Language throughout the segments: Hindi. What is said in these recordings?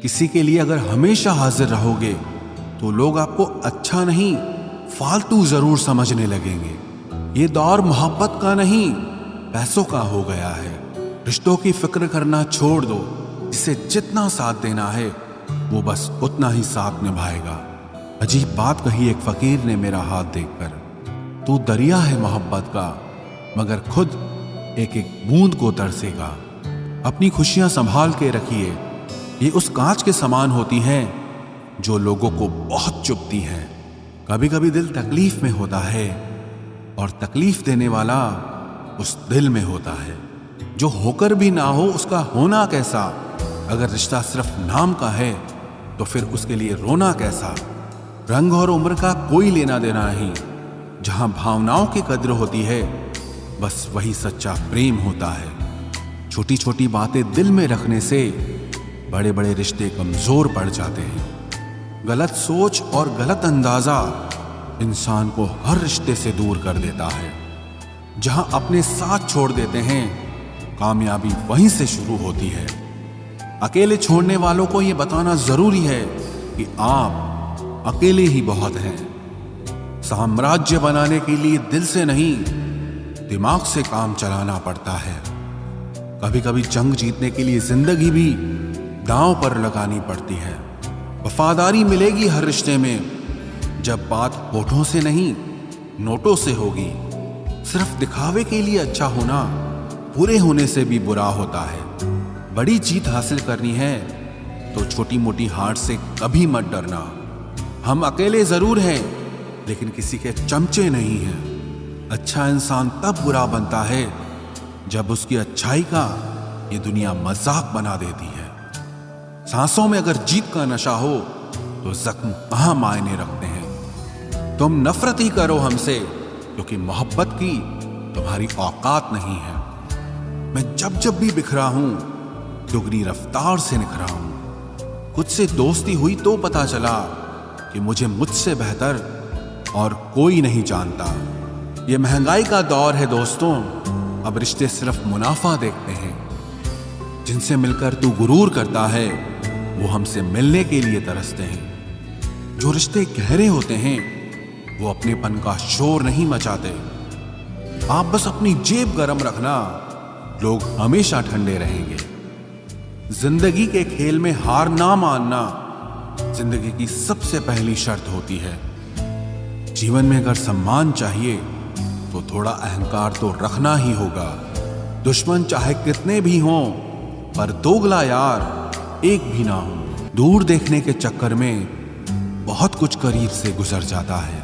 किसी के लिए अगर हमेशा हाजिर रहोगे तो लोग आपको अच्छा नहीं, फालतू जरूर समझने लगेंगे। ये दौर मोहब्बत का नहीं, पैसों का हो गया है। रिश्तों की फिक्र करना छोड़ दो। जिसे जितना साथ देना है वो बस उतना ही साथ निभाएगा। अजीब बात कही एक फकीर ने मेरा हाथ देखकर। तू दरिया है मोहब्बत का, मगर खुद एक एक बूंद को तरसेगा। अपनी खुशियां संभाल के रखिए, ये उस कांच के समान होती हैं जो लोगों को बहुत चुभती हैं। कभी कभी दिल तकलीफ में होता है और तकलीफ देने वाला उस दिल में होता है। जो होकर भी ना हो उसका होना कैसा। अगर रिश्ता सिर्फ नाम का है तो फिर उसके लिए रोना कैसा। रंग और उम्र का कोई लेना देना नहीं। जहां भावनाओं की कद्र होती है बस वही सच्चा प्रेम होता है। छोटी छोटी बातें दिल में रखने से बड़े बड़े रिश्ते कमजोर पड़ जाते हैं। गलत सोच और गलत अंदाजा इंसान को हर रिश्ते से दूर कर देता है। जहां अपने साथ छोड़ देते हैं कामयाबी वहीं से शुरू होती है। अकेले छोड़ने वालों को यह बताना जरूरी है कि आप अकेले ही बहुत हैं। साम्राज्य बनाने के लिए दिल से नहीं, दिमाग से काम चलाना पड़ता है। कभी कभी जंग जीतने के लिए जिंदगी भी दांव पर लगानी पड़ती है। वफादारी मिलेगी हर रिश्ते में जब बात होठों से नहीं, नोटों से होगी। सिर्फ दिखावे के लिए अच्छा होना पूरे होने से भी बुरा होता है। बड़ी जीत हासिल करनी है तो छोटी मोटी हार से कभी मत डरना। हम अकेले जरूर हैं लेकिन किसी के चमचे नहीं हैं। अच्छा इंसान तब बुरा बनता है जब उसकी अच्छाई का ये दुनिया मजाक बना देती है। सांसों में अगर जीत का नशा हो तो जख्म कहां मायने रखते हैं। तुम नफरत ही करो हमसे क्योंकि मोहब्बत की तुम्हारी औकात नहीं है। मैं जब जब भी बिखरा हूं दुगनी रफ्तार से निखरा हूं। खुद से दोस्ती हुई तो पता चला कि मुझे मुझसे बेहतर और कोई नहीं जानता। ये महंगाई का दौर है दोस्तों, अब रिश्ते सिर्फ मुनाफा देखते हैं। जिनसे मिलकर तू गुरूर करता है वो हमसे मिलने के लिए तरसते हैं। जो रिश्ते गहरे होते हैं वो अपनेपन का शोर नहीं मचाते। आप बस अपनी जेब गरम रखना, लोग हमेशा ठंडे रहेंगे। जिंदगी के खेल में हार ना मानना जिंदगी की सबसे पहली शर्त होती है। जीवन में अगर सम्मान चाहिए तो थोड़ा अहंकार तो रखना ही होगा। दुश्मन चाहे कितने भी हों पर दोगला यार एक भी ना हो। दूर देखने के चक्कर में बहुत कुछ करीब से गुजर जाता है।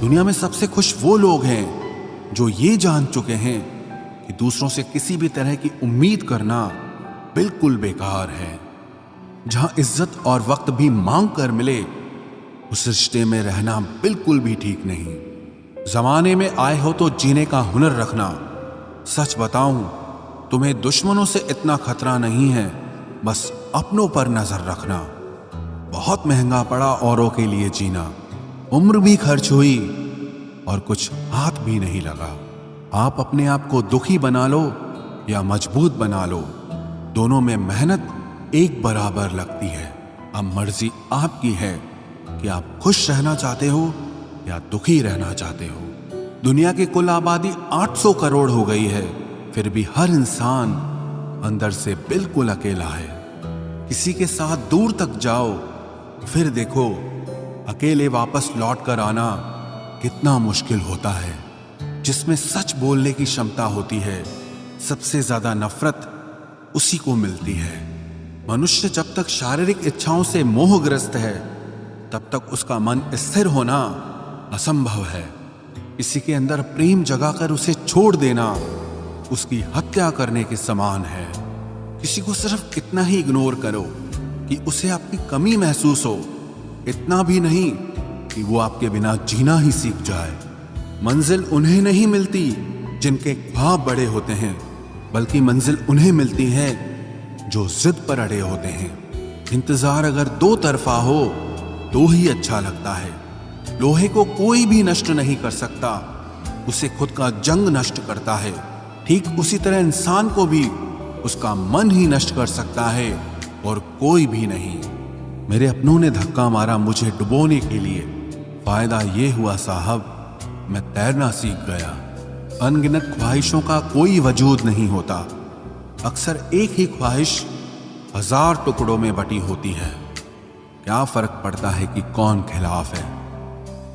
दुनिया में सबसे खुश वो लोग हैं जो ये जान चुके हैं कि दूसरों से किसी भी तरह की उम्मीद करना बिल्कुल बेकार है। जहां इज्जत और वक्त भी मांग कर मिले उस रिश्ते में रहना बिल्कुल भी ठीक नहीं। जमाने में आए हो तो जीने का हुनर रखना। सच बताऊं तुम्हें दुश्मनों से इतना खतरा नहीं है, बस अपनों पर नजर रखना। बहुत महंगा पड़ा औरों के लिए जीना। उम्र भी खर्च हुई और कुछ हाथ भी नहीं लगा। आप अपने आप को दुखी बना लो या मजबूत बना लो, दोनों में मेहनत एक बराबर लगती है। अब मर्जी आपकी है कि आप खुश रहना चाहते हो या दुखी रहना चाहते हो। दुनिया की कुल आबादी 800 करोड़ हो गई है, फिर भी हर इंसान अंदर से बिल्कुल अकेला है। किसी के साथ दूर तक जाओ फिर देखो अकेले वापस लौट कर आना कितना मुश्किल होता है। जिसमें सच बोलने की क्षमता होती है सबसे ज्यादा नफरत उसी को मिलती है। मनुष्य जब तक शारीरिक इच्छाओं से मोहग्रस्त है तब तक उसका मन स्थिर होना असंभव है। किसी के अंदर प्रेम जगाकर उसे छोड़ देना उसकी हत्या करने के समान है। किसी को सिर्फ इतना ही इग्नोर करो कि उसे आपकी कमी महसूस हो, इतना भी नहीं कि वो आपके बिना जीना ही सीख जाए। मंजिल उन्हें नहीं मिलती जिनके ख्वाब बड़े होते हैं, बल्कि मंजिल उन्हें मिलती है जो जिद पर अड़े होते हैं। इंतजार अगर दो तरफा हो तो ही अच्छा लगता है। लोहे को कोई भी नष्ट नहीं कर सकता, उसे खुद का जंग नष्ट करता है। ठीक उसी तरह इंसान को भी उसका मन ही नष्ट कर सकता है और कोई भी नहीं। मेरे अपनों ने धक्का मारा मुझे डुबोने के लिए। फायदा ये हुआ साहब, मैं तैरना सीख गया। अनगिनत ख्वाहिशों का कोई वजूद नहीं होता। अक्सर एक ही ख्वाहिश 1000 टुकड़ों में बटी होती है। क्या फर्क पड़ता है कि कौन खिलाफ है,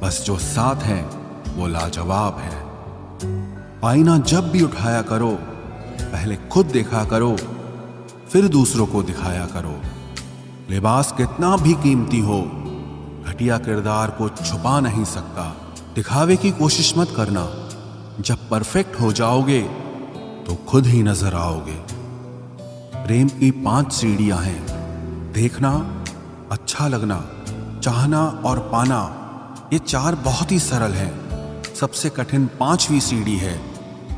बस जो साथ है वो लाजवाब है। आईना जब भी उठाया करो, पहले खुद देखा करो, फिर दूसरों को दिखाया करो। लिबास कितना भी कीमती हो, घटिया किरदार को छुपा नहीं सकता। दिखावे की कोशिश मत करना। जब परफेक्ट हो जाओगे तो खुद ही नजर आओगे। प्रेम की 5 सीढ़ियां हैं। देखना, अच्छा लगना, चाहना और पाना। ये 4 बहुत ही सरल हैं। सबसे कठिन 5वीं सीढ़ी है,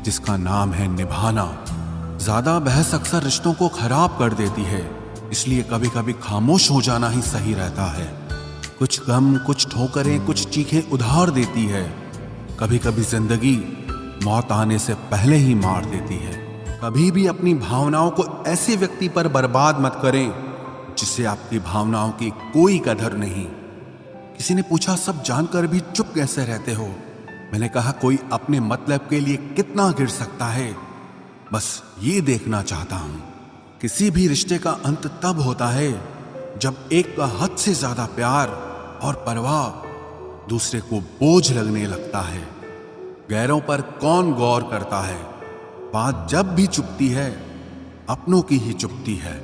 जिसका नाम है निभाना। ज्यादा बहस अक्सर रिश्तों को खराब कर देती है, इसलिए कभी कभी खामोश हो जाना ही सही रहता है। कुछ गम, कुछ ठोकरें, कुछ चीखें उधार देती है। कभी कभी जिंदगी मौत आने से पहले ही मार देती है। कभी भी अपनी भावनाओं को ऐसे व्यक्ति पर बर्बाद मत करें जिससे आपकी भावनाओं की कोई कदर नहीं। किसी ने पूछा, सब जानकर भी चुप कैसे रहते हो? मैंने कहा, कोई अपने मतलब के लिए कितना गिर सकता है, बस ये देखना चाहता हूं। किसी भी रिश्ते का अंत तब होता है जब एक का हद से ज्यादा प्यार और परवाह दूसरे को बोझ लगने लगता है। गैरों पर कौन गौर करता है? बात जब भी चुपती है, अपनों की ही चुपती है।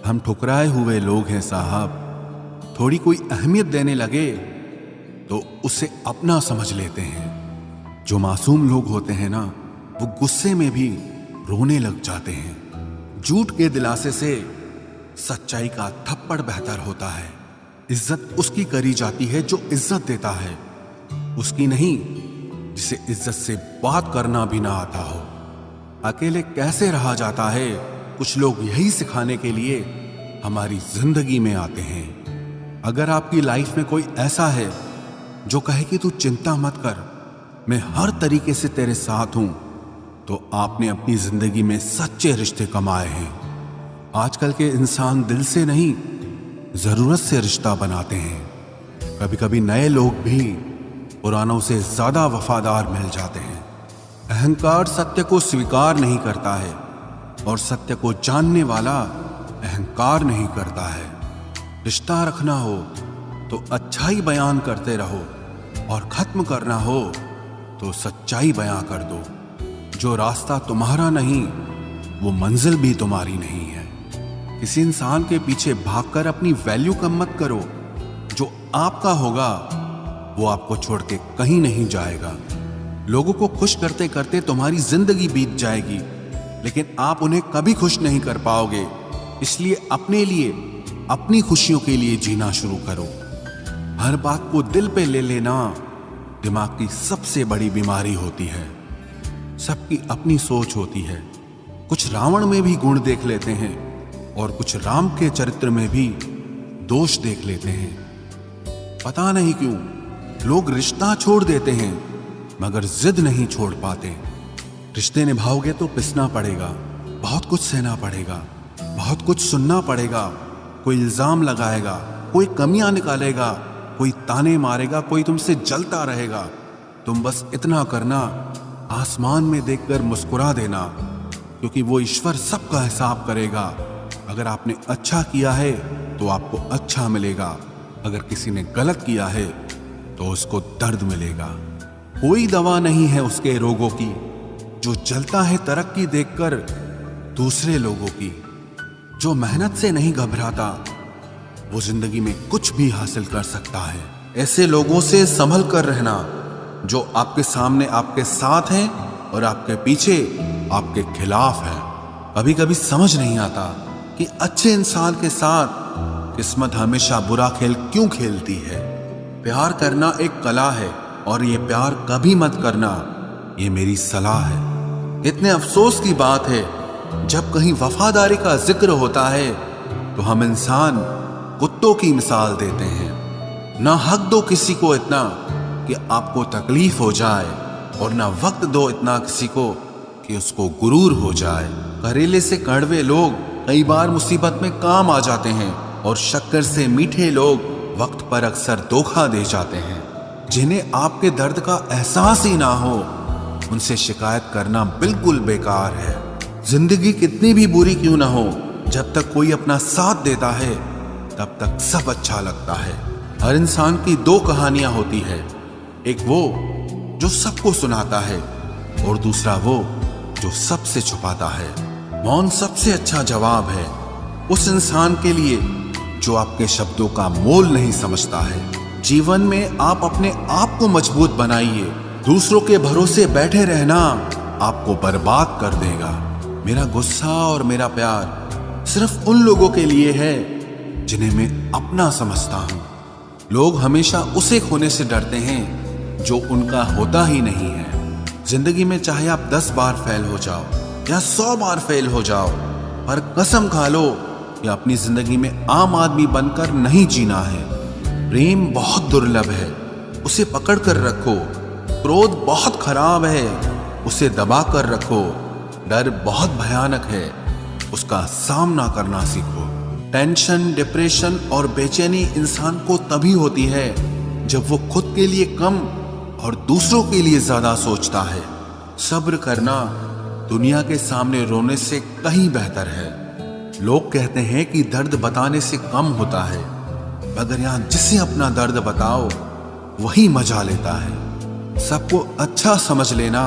हम ठुकराए हुए लोग हैं साहब। थोड़ी कोई अहमियत देने लगे तो उसे अपना समझ लेते हैं। जो मासूम लोग होते हैं ना, वो गुस्से में भी रोने लग जाते हैं। झूठ के दिलासे से सच्चाई का थप्पड़ बेहतर होता है। इज्जत उसकी करी जाती है जो इज्जत देता है, उसकी नहीं जिसे इज्जत से बात करना भी ना आता हो। अकेले कैसे रहा जाता है, कुछ लोग यही सिखाने के लिए हमारी जिंदगी में आते हैं। अगर आपकी लाइफ में कोई ऐसा है जो कहे कि तू चिंता मत कर, मैं हर तरीके से तेरे साथ हूं, तो आपने अपनी जिंदगी में सच्चे रिश्ते कमाए हैं। आजकल के इंसान दिल से नहीं, जरूरत से रिश्ता बनाते हैं। कभी कभी नए लोग भी पुरानों से ज्यादा वफादार मिल जाते हैं। अहंकार सत्य को स्वीकार नहीं करता है, और सत्य को जानने वाला अहंकार नहीं करता है। रिश्ता रखना हो तो अच्छाई बयान करते रहो, और खत्म करना हो तो सच्चाई बयां कर दो। जो रास्ता तुम्हारा नहीं, वो मंजिल भी तुम्हारी नहीं है। किसी इंसान के पीछे भागकर अपनी वैल्यू कम मत करो। जो आपका होगा वो आपको छोड़ के कहीं नहीं जाएगा। लोगों को खुश करते करते तुम्हारी जिंदगी बीत जाएगी, लेकिन आप उन्हें कभी खुश नहीं कर पाओगे। इसलिए अपने लिए, अपनी खुशियों के लिए जीना शुरू करो। हर बात को दिल पे ले लेना दिमाग की सबसे बड़ी बीमारी होती है। सबकी अपनी सोच होती है। कुछ रावण में भी गुण देख लेते हैं, और कुछ राम के चरित्र में भी दोष देख लेते हैं। पता नहीं क्यों लोग रिश्ता छोड़ देते हैं, मगर जिद नहीं छोड़ पाते। रिश्ते निभाओगे तो पिसना पड़ेगा, बहुत कुछ सहना पड़ेगा, बहुत कुछ सुनना पड़ेगा। कोई इल्जाम लगाएगा, कोई कमियां निकालेगा, कोई ताने मारेगा, कोई तुमसे जलता रहेगा। तुम बस इतना करना, आसमान में देखकर मुस्कुरा देना, क्योंकि वो ईश्वर सबका हिसाब करेगा। अगर आपने अच्छा किया है तो आपको अच्छा मिलेगा, अगर किसी ने गलत किया है तो उसको दर्द मिलेगा। कोई दवा नहीं है उसके रोगों की जो जलता है तरक्की देखकर दूसरे लोगों की। जो मेहनत से नहीं घबराता वो जिंदगी में कुछ भी हासिल कर सकता है। ऐसे लोगों से संभल कर रहना जो आपके सामने आपके साथ हैं और आपके पीछे आपके खिलाफ हैं। कभी कभी समझ नहीं आता कि अच्छे इंसान के साथ किस्मत हमेशा बुरा खेल क्यों खेलती है। प्यार करना एक कला है, और ये प्यार कभी मत करना, ये मेरी सलाह है। इतने अफसोस की बात है, जब कहीं वफादारी का जिक्र होता है तो हम इंसान कुत्तों की मिसाल देते हैं। ना हक दो किसी को इतना कि आपको तकलीफ हो जाए, और ना वक्त दो इतना किसी को कि उसको गुरूर हो जाए। करेले से कड़वे लोग कई बार मुसीबत में काम आ जाते हैं, और शक्कर से मीठे लोग वक्त पर अक्सर धोखा दे जाते हैं। जिन्हें आपके दर्द का एहसास ही ना हो, उनसे शिकायत करना बिल्कुल बेकार है। जिंदगी कितनी भी बुरी क्यों ना हो, जब तक कोई अपना साथ देता है तब तक सब अच्छा लगता है। हर इंसान की दो कहानियां होती है, एक वो जो सबको सुनाता है और दूसरा वो जो सबसे छुपाता है। मौन सबसे अच्छा जवाब है उस इंसान के लिए जो आपके शब्दों का मोल नहीं समझता है। जीवन में आप अपने आप को मजबूत बनाइए। दूसरों के भरोसे बैठे रहना आपको बर्बाद कर देगा। मेरा गुस्सा और मेरा प्यार सिर्फ उन लोगों के लिए है जिन्हें मैं अपना समझता हूं। लोग हमेशा उसे खोने से डरते हैं जो उनका होता ही नहीं है। जिंदगी में चाहे आप 10 बार फेल हो जाओ या 100 बार फेल हो जाओ, पर कसम खा लो कि अपनी जिंदगी में आम आदमी बनकर नहीं जीना है। प्रेम बहुत दुर्लभ है, उसे पकड़ कर रखो। क्रोध बहुत खराब है, उसे दबा कर रखो। डर बहुत भयानक है, उसका सामना करना सीखो। टेंशन, डिप्रेशन और बेचैनी इंसान को तभी होती है जब वो खुद के लिए कम और दूसरों के लिए ज्यादा सोचता है। सब्र करना दुनिया के सामने रोने से कहीं बेहतर है। लोग कहते हैं कि दर्द बताने से कम होता है, मगर यहां जिसे अपना दर्द बताओ वही मजा लेता है। सबको अच्छा समझ लेना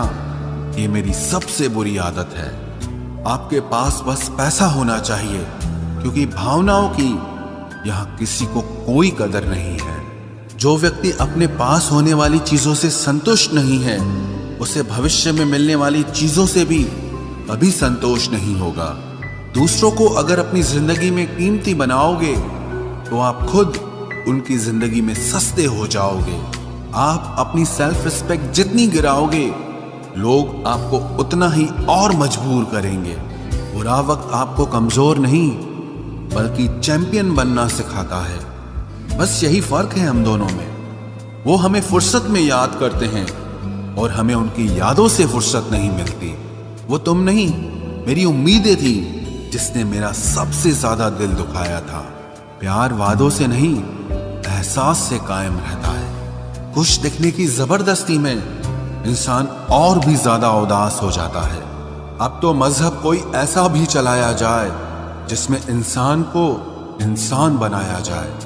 ये मेरी सबसे बुरी आदत है। आपके पास बस पैसा होना चाहिए, क्योंकि भावनाओं की यहां किसी को कोई कदर नहीं है। जो व्यक्ति अपने पास होने वाली चीजों से संतुष्ट नहीं है, उसे भविष्य में मिलने वाली चीजों से भी कभी संतोष नहीं होगा। दूसरों को अगर अपनी जिंदगी में कीमती बनाओगे तो आप खुद उनकी जिंदगी में सस्ते हो जाओगे। आप अपनी सेल्फ रिस्पेक्ट जितनी गिराओगे, लोग आपको उतना ही और मजबूर करेंगे। बुरा वक्त आपको कमजोर नहीं बल्कि चैंपियन बनना सिखाता है। बस यही फर्क है हम दोनों में। वो हमें फुर्सत में याद करते हैं और हमें उनकी यादों से फुर्सत नहीं मिलती। वो तुम नहीं, मेरी उम्मीदें थी जिसने मेरा सबसे ज्यादा दिल दुखाया था। प्यार वादों से नहीं, एहसास से कायम रहता है। खुश दिखने की जबरदस्ती में इंसान और भी ज्यादा उदास हो जाता है। अब तो मजहब कोई ऐसा भी चलाया जाए जिसमें इंसान को इंसान बनाया जाए।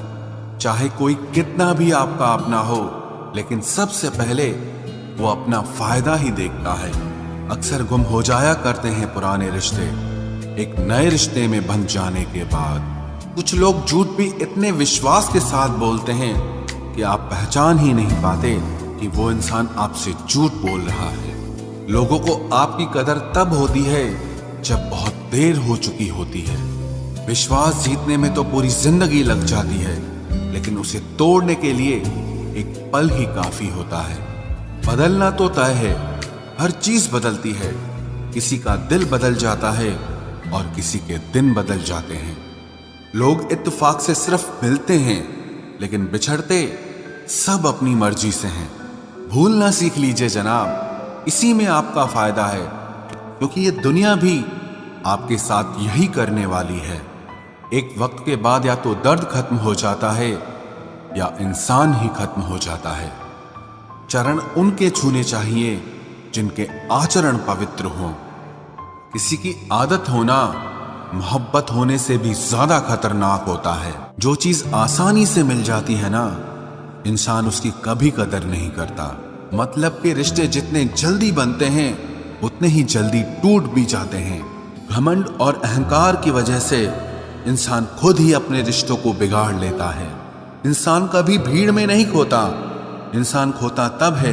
चाहे कोई कितना भी आपका अपना हो, लेकिन सबसे पहले वो अपना फायदा ही देखता है। अक्सर गुम हो जाया करते हैं पुराने रिश्ते एक नए रिश्ते में बन जाने के बाद। कुछ लोग झूठ भी इतने विश्वास के साथ बोलते हैं कि आप पहचान ही नहीं पाते कि वो इंसान आपसे झूठ बोल रहा है। लोगों को आपकी कदर तब होती है जब बहुत देर हो चुकी होती है। विश्वास जीतने में तो पूरी जिंदगी लग जाती है, लेकिन उसे तोड़ने के लिए एक पल ही काफी होता है। बदलना तो तय है, हर चीज बदलती है। किसी का दिल बदल जाता है और किसी के दिन बदल जाते हैं। लोग इत्तेफाक से सिर्फ मिलते हैं, लेकिन बिछड़ते सब अपनी मर्जी से हैं। भूलना सीख लीजिए जनाब, इसी में आपका फायदा है, क्योंकि ये दुनिया भी आपके साथ यही करने वाली है। एक वक्त के बाद या तो दर्द खत्म हो जाता है या इंसान ही खत्म हो जाता है। चरण उनके छूने चाहिए जिनके आचरण पवित्र हों। किसी की आदत होना मोहब्बत होने से भी ज्यादा खतरनाक होता है। जो चीज आसानी से मिल जाती है ना, इंसान उसकी कभी कदर नहीं करता। मतलब के रिश्ते जितने जल्दी बनते हैं उतने ही जल्दी टूट भी जाते हैं। घमंड और अहंकार की वजह से इंसान खुद ही अपने रिश्तों को बिगाड़ लेता है। इंसान कभी भीड़ में नहीं खोता, इंसान खोता तब है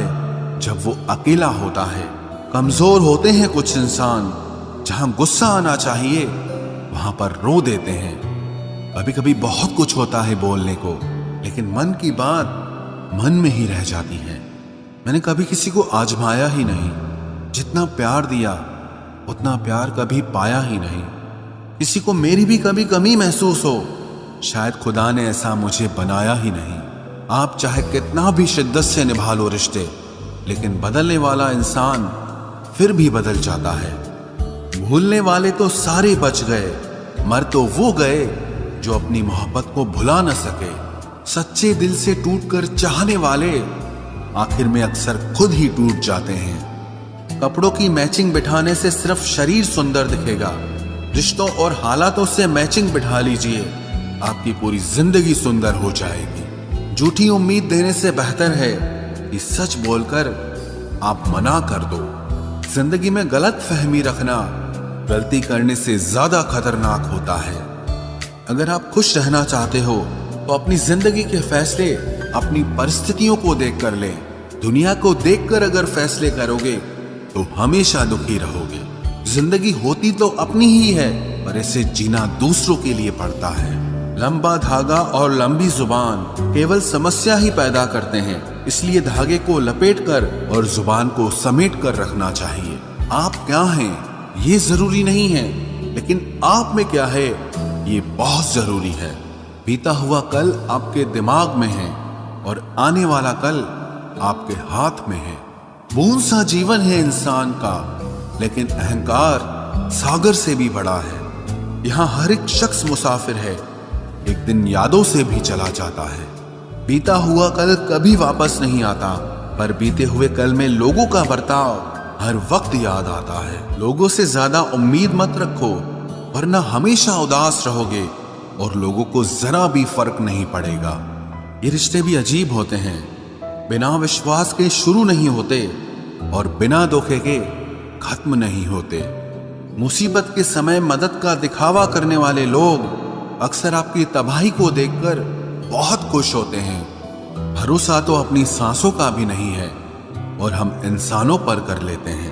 जब वो अकेला होता है। कमजोर होते हैं कुछ इंसान, जहां गुस्सा आना चाहिए वहां पर रो देते हैं। कभी कभी बहुत कुछ होता है बोलने को, लेकिन मन की बात मन में ही रह जाती है। मैंने कभी किसी को आजमाया ही नहीं। जितना प्यार दिया उतना प्यार कभी पाया ही नहीं। किसी को मेरी भी कभी कमी महसूस हो, शायद खुदा ने ऐसा मुझे बनाया ही नहीं। आप चाहे कितना भी शिद्दत से निभा लो रिश्ते, लेकिन बदलने वाला इंसान फिर भी बदल जाता है। भूलने वाले तो सारे बच गए, मर तो वो गए जो अपनी मोहब्बत को भुला न सके। सच्चे दिल से टूटकर चाहने वाले आखिर में अक्सर खुद ही टूट जाते हैं। कपड़ों की मैचिंग बिठाने से सिर्फ शरीर सुंदर दिखेगा, रिश्तों और हालातों से मैचिंग बिठा लीजिए, आपकी पूरी जिंदगी सुंदर हो जाएगी। झूठी उम्मीद देने से बेहतर है कि सच बोलकर आप मना कर दो। जिंदगी में गलत फहमी रखना गलती करने से ज्यादा खतरनाक होता है। अगर आप खुश रहना चाहते हो तो अपनी जिंदगी के फैसले अपनी परिस्थितियों को देखकर लें। दुनिया को देखकर अगर फैसले करोगे तो हमेशा दुखी रहोगे। जिंदगी होती तो अपनी ही है, पर इसे जीना दूसरों के लिए पड़ता है। लंबा धागा और लंबी जुबान केवल समस्या ही पैदा करते हैं, इसलिए धागे को लपेटकर और जुबान को समेट कर रखना चाहिए। आप क्या हैं ये जरूरी नहीं है, लेकिन आप में क्या है ये बहुत जरूरी है। बीता हुआ कल आपके दिमाग में है और आने वाला कल आपके हाथ में है। बूंद सा जीवन है इंसान का, लेकिन अहंकार सागर से भी बड़ा है। यहाँ हर एक शख्स मुसाफिर है, एक दिन यादों से भी चला जाता है। बीता हुआ कल कभी वापस नहीं आता, पर बीते हुए कल में लोगों का बर्ताव हर वक्त याद आता है। लोगों से ज्यादा उम्मीद मत रखो, वरना हमेशा उदास रहोगे और लोगों को जरा भी फर्क नहीं पड़ेगा। ये रिश्ते भी अजीब होते हैं, बिना विश्वास के शुरू नहीं होते और बिना धोखे के खत्म नहीं होते। मुसीबत के समय मदद का दिखावा करने वाले लोग अक्सर आपकी तबाही को देखकर बहुत खुश होते हैं। भरोसा तो अपनी सांसों का भी नहीं है और हम इंसानों पर कर लेते हैं।